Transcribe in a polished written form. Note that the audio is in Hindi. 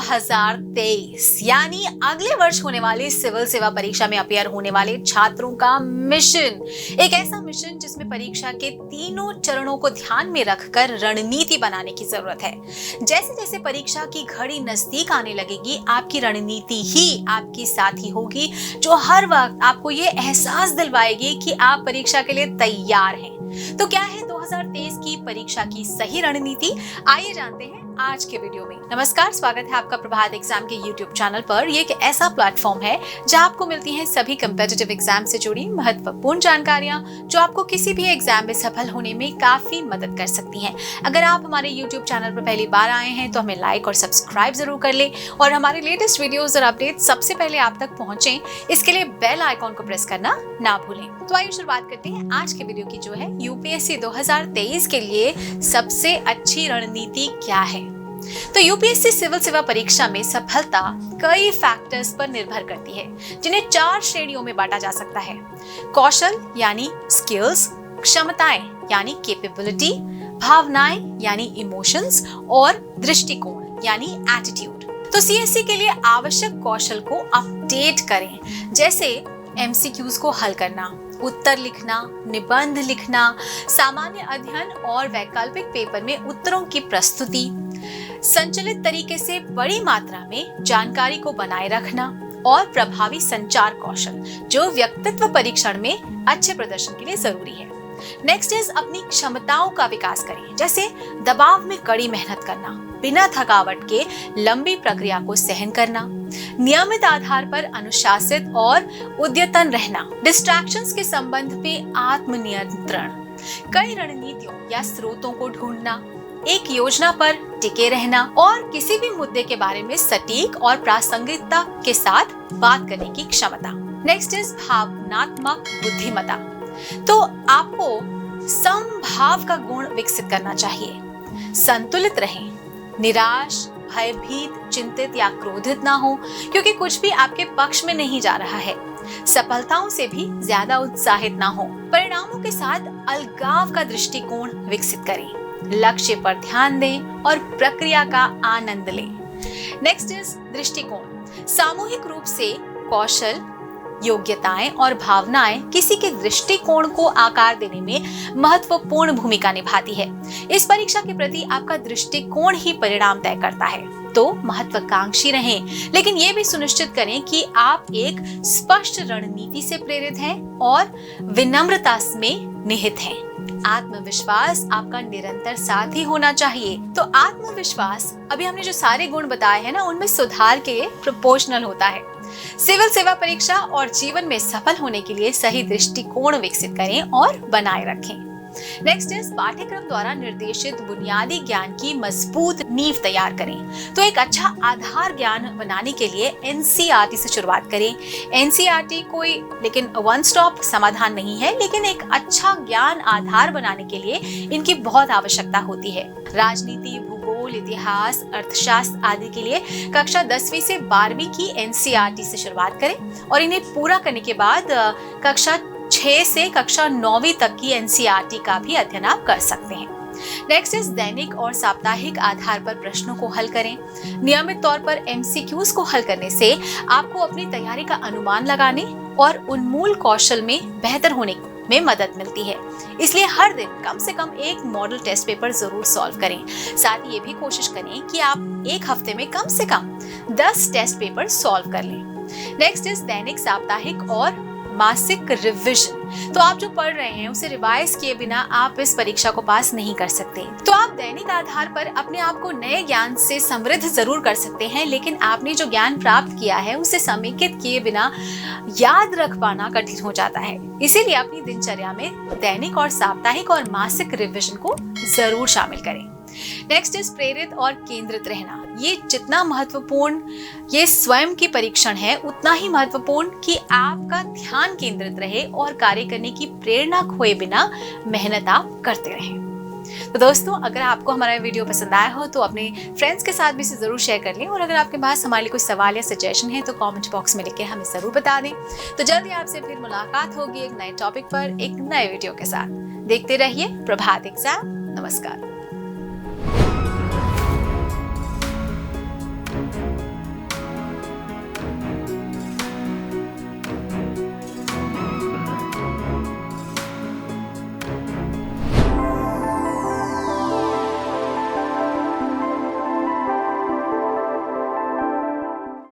2023 यानी अगले वर्ष होने वाली सिविल सेवा परीक्षा में अपियर होने वाले छात्रों का मिशन, एक ऐसा मिशन जिसमें परीक्षा के तीनों चरणों को ध्यान में रखकर रणनीति बनाने की जरूरत है। जैसे जैसे परीक्षा की घड़ी नजदीक आने लगेगी, आपकी रणनीति ही आपकी साथी होगी जो हर वक्त आपको ये एहसास दिलवाएगी कि आप परीक्षा के लिए तैयार हैं। तो क्या है 2023 की परीक्षा की सही रणनीति? आइए जानते हैं आज के वीडियो में। नमस्कार, स्वागत है आपका प्रभात एग्जाम के YouTube चैनल पर। ये एक ऐसा प्लेटफॉर्म है जहां आपको मिलती हैं सभी कम्पिटिटिव एग्जाम से जुड़ी महत्वपूर्ण जानकारियां जो आपको किसी भी एग्जाम में सफल होने में काफी मदद कर सकती हैं। अगर आप हमारे YouTube चैनल पर पहली बार आए हैं तो हमें लाइक और सब्सक्राइब जरूर कर ले और हमारे लेटेस्ट वीडियोस और अपडेट सबसे पहले आप तक पहुंचे, इसके लिए बेल आइकॉन को प्रेस करना ना भूलें। तो आइए शुरुआत करते हैं आज के वीडियो की, जो है यूपीएससी 2023 के लिए सबसे अच्छी रणनीति क्या है। तो यूपीएससी सिविल सेवा परीक्षा में सफलता कई फैक्टर्स पर निर्भर करती है, जिन्हें 4 श्रेणियों में बांटा जा सकता है। कौशल यानी स्किल्स, क्षमताएं यानी कैपेबिलिटी, भावनाएं यानी इमोशंस और दृष्टिकोण यानी एटीट्यूड। तो सीएससी के लिए आवश्यक कौशल को अपडेट करें, जैसे एमसीक्यूज को हल करना, उत्तर लिखना, निबंध लिखना, सामान्य अध्ययन और वैकल्पिक पेपर में उत्तरों की प्रस्तुति, संचलित तरीके से बड़ी मात्रा में जानकारी को बनाए रखना और प्रभावी संचार कौशल जो व्यक्तित्व परीक्षण में अच्छे प्रदर्शन के लिए जरूरी है। नेक्स्ट इज अपनी क्षमताओं का विकास करें, जैसे दबाव में कड़ी मेहनत करना, बिना थकावट के लंबी प्रक्रिया को सहन करना, नियमित आधार पर अनुशासित और उद्यतन रहना, डिस्ट्रैक्शंस के संबंध में आत्मनियंत्रण, कई रणनीतियों या स्रोतों को ढूंढना, एक योजना पर टिके रहना और किसी भी मुद्दे के बारे में सटीक और प्रासंगिकता के साथ बात करने की क्षमता। नेक्स्ट इज भावनात्मक बुद्धिमत्ता। तो आपको समभाव का गुण विकसित करना चाहिए, संतुलित रहें, निराश, भयभीत, चिंतित या क्रोधित ना हो, क्योंकि कुछ भी आपके पक्ष में नहीं जा रहा है। सफलताओं से भी ज्यादा उत्साहित ना हो। परिणामों के साथ अलगाव का दृष्टिकोण विकसित करें, लक्ष्य पर ध्यान दें और प्रक्रिया का आनंद लें। नेक्स्ट इज दृष्टिकोण। सामूहिक रूप से कौशल, योग्यताएं और भावनाएं किसी के दृष्टिकोण को आकार देने में महत्वपूर्ण भूमिका निभाती है। इस परीक्षा के प्रति आपका दृष्टिकोण ही परिणाम तय करता है। तो महत्वाकांक्षी रहें, लेकिन ये भी सुनिश्चित करें कि आप एक स्पष्ट रणनीति से प्रेरित हैं और विनम्रता में निहित हैं। आत्मविश्वास आपका निरंतर साथी होना चाहिए। तो आत्मविश्वास, अभी हमने जो सारे गुण बताए हैं ना, उनमें सुधार के प्रोपोर्शनल होता है। सिविल सेवा परीक्षा और जीवन में सफल होने के लिए सही दृष्टिकोण विकसित करें और बनाए रखें। नेक्स्ट इज पाठ्यक्रम द्वारा निर्देशित बुनियादी ज्ञान की मजबूत नींव तैयार करें। तो एक अच्छा आधार ज्ञान बनाने के लिए एनसीईआरटी से शुरुआत करें। एनसीईआरटी कोई लेकिन वन स्टॉप समाधान नहीं है, लेकिन एक अच्छा ज्ञान आधार बनाने के लिए इनकी बहुत आवश्यकता होती है। राजनीति, भूगोल, इतिहास, अर्थशास्त्र आदि के लिए कक्षा 10वीं से 12वीं की एनसीईआरटी से शुरुआत करें और इन्हें पूरा करने के बाद कक्षा 6 से कक्षा 9वीं तक की एनसीईआरटी का भी अध्ययन आप कर सकते हैं। नेक्स्ट इज दैनिक और साप्ताहिक आधार पर प्रश्नों को हल करें। नियमित तौर पर एमसीक्यूज को हल करने से आपको अपनी तैयारी का अनुमान लगाने और उन्मूल कौशल में बेहतर होने में मदद मिलती है। इसलिए हर दिन कम से कम एक मॉडल टेस्ट पेपर जरूर सॉल्व करें। साथ ही ये भी कोशिश करें कि आप एक हफ्ते में कम से कम 10 टेस्ट पेपर सॉल्व कर लें। नेक्स्ट इज दैनिक, साप्ताहिक और मासिक रिवीजन। तो आप जो पढ़ रहे हैं उसे रिवाइज किए बिना आप इस परीक्षा को पास नहीं कर सकते। तो आप दैनिक आधार पर अपने आप को नए ज्ञान से समृद्ध जरूर कर सकते हैं, लेकिन आपने जो ज्ञान प्राप्त किया है उसे समेकित किए बिना याद रख पाना कठिन हो जाता है। इसीलिए अपनी दिनचर्या में दैनिक और साप्ताहिक और मासिक रिवीजन को जरूर शामिल करें। नेक्स्ट इज प्रेरित और केंद्रित रहना। ये जितना महत्वपूर्ण ये स्वयं की परीक्षण है, उतना ही महत्वपूर्ण कि आपका ध्यान केंद्रित रहे और कार्य करने की प्रेरणा खोए बिना मेहनत आप करते रहें। तो दोस्तों, अगर आपको हमारा वीडियो पसंद आया हो तो अपने फ्रेंड्स के साथ भी इसे जरूर शेयर कर लें और अगर आपके पास हमारे लिए कोई सवाल या सजेशन है तो कमेंट बॉक्स में लिख के हमें जरूर बता दें। तो जल्दी आपसे फिर मुलाकात होगी एक नए टॉपिक पर, एक नए वीडियो के साथ। देखते रहिए प्रभात एग्जाम। नमस्कार।